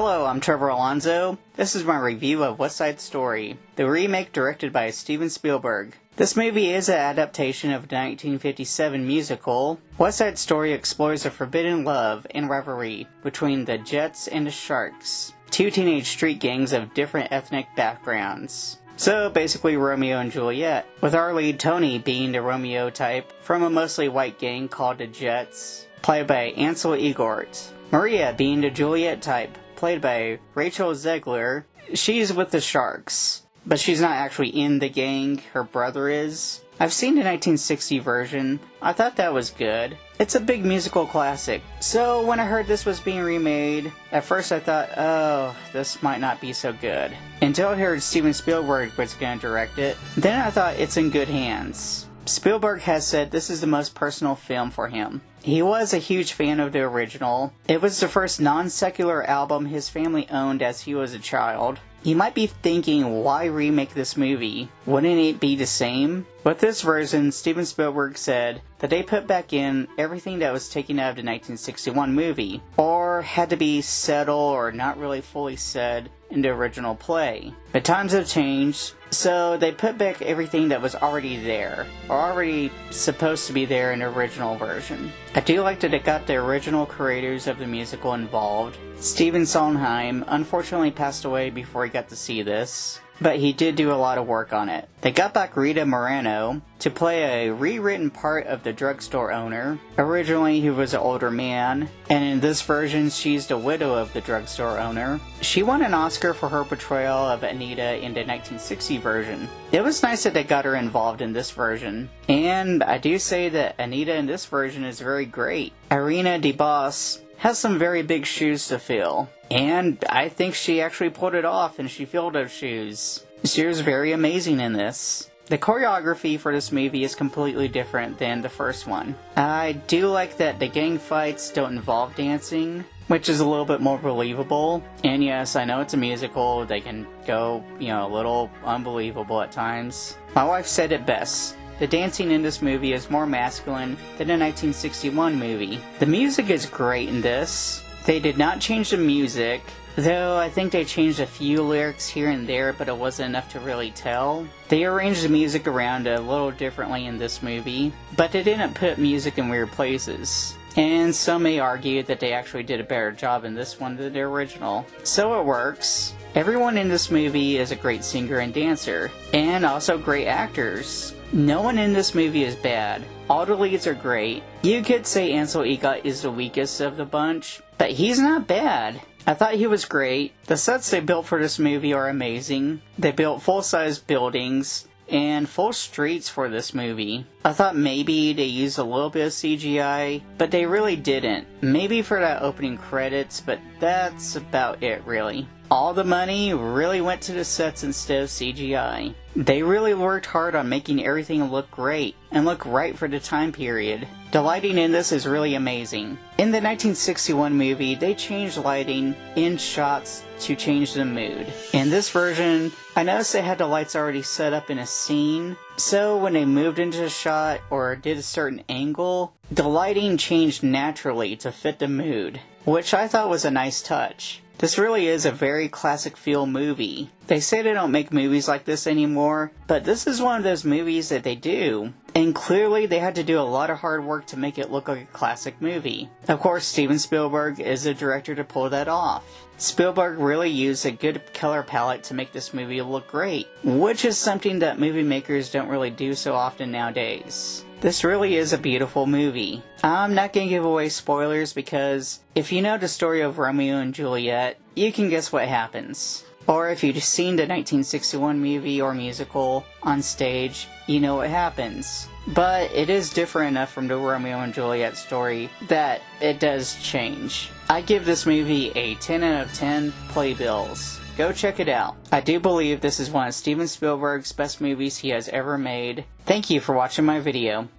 Hello, I'm Trevor Alonzo. This is my review of West Side Story, the remake directed by Steven Spielberg. This movie is an adaptation of the 1957 musical. West Side Story explores a forbidden love and rivalry between the Jets and the Sharks, two teenage street gangs of different ethnic backgrounds. So basically Romeo and Juliet, with our lead Tony being the Romeo type from a mostly white gang called the Jets, played by Ansel Elgort. Maria being the Juliet type, played by Rachel Zegler. She's with the Sharks, but she's not actually in the gang, her brother is. I've seen the 1960 version. I thought that was good. It's a big musical classic. So when I heard this was being remade, at first I thought, oh, this might not be so good. Until I heard Steven Spielberg was going to direct it. Then I thought it's in good hands. Spielberg has said this is the most personal film for him. He was a huge fan of the original. It was the first non-secular album his family owned as he was a child. You might be thinking, why remake this movie? Wouldn't it be the same? With this version, Steven Spielberg said that they put back in everything that was taken out of the 1961 movie, or had to be settled or not really fully said in the original play. But times have changed, so they put back everything that was already there, or already supposed to be there in the original version. I do like that it got the original creators of the musical involved. Stephen Sondheim unfortunately passed away before he got to see this, but he did do a lot of work on it. They got back Rita Moreno to play a rewritten part of the drugstore owner. Originally he was an older man, and in this version she's the widow of the drugstore owner. She won an Oscar for her portrayal of Anita in the 1960 version. It was nice that they got her involved in this version, and I do say that Anita in this version is very great. Irina DeBoss has some very big shoes to fill, and I think she actually pulled it off and she filled those shoes. She was very amazing in this. The choreography for this movie is completely different than the first one. I do like that the gang fights don't involve dancing, which is a little bit more believable. And yes, I know it's a musical, they can go, a little unbelievable at times. My wife said it best. The dancing in this movie is more masculine than the 1961 movie. The music is great in this. They did not change the music, though I think they changed a few lyrics here and there, but it wasn't enough to really tell. They arranged the music around a little differently in this movie, but they didn't put music in weird places. And some may argue that they actually did a better job in this one than the original. So it works. Everyone in this movie is a great singer and dancer, and also great actors. No one in this movie is bad. All the leads are great. You could say Ansel Elgort is the weakest of the bunch, but he's not bad. I thought he was great. The sets they built for this movie are amazing. They built full-size buildings and full streets for this movie. I thought maybe they used a little bit of CGI, but they really didn't. Maybe for that opening credits, but that's about it really. All the money really went to the sets instead of CGI. They really worked hard on making everything look great and look right for the time period. The lighting in this is really amazing. In the 1961 movie, they changed lighting in shots to change the mood. In this version, I noticed they had the lights already set up in a scene, so when they moved into a shot or did a certain angle, the lighting changed naturally to fit the mood, which I thought was a nice touch. This really is a very classic feel movie. They say they don't make movies like this anymore, but this is one of those movies that they do. And clearly they had to do a lot of hard work to make it look like a classic movie. Of course, Steven Spielberg is the director to pull that off. Spielberg really used a good color palette to make this movie look great, which is something that movie makers don't really do so often nowadays. This really is a beautiful movie. I'm not going to give away spoilers because if you know the story of Romeo and Juliet, you can guess what happens. Or if you've seen the 1961 movie or musical on stage, you know what happens. But it is different enough from the Romeo and Juliet story that it does change. I give this movie a 10 out of 10 playbills. Go check it out. I do believe this is one of Steven Spielberg's best movies he has ever made. Thank you for watching my video.